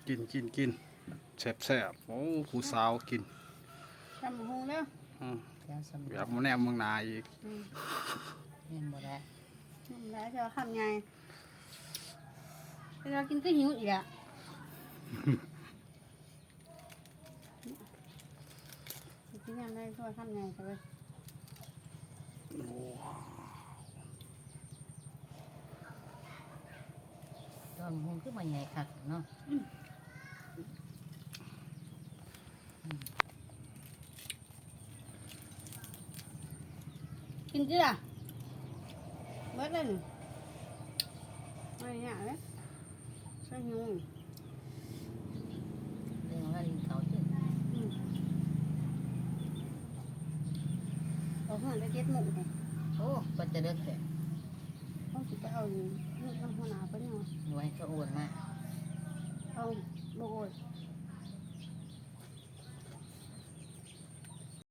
กินแซ่บโอ้ผู้สาวกินทำหูแล้วแบบมาแนมเมืองนาอีกเห็นบ่ได้แล้วจะทำไงเรากินก็หิวอีกอ่ะกินยังไงก็ทำไงกันเลยตอนหุงขึ้นมาใหญ่คักเนาะกินจีอ่ะเบิดเลยไม่เนี่ยเลยใช่หิวเรื่องว่าลิงเขาจึงเราเพิ่งไปเก็บหมูไงโอ้ก็จะเลิกแต่ต้องคิดไปเอานี่น้ำหัวหนาไปเนาะไว้ก็โอนมา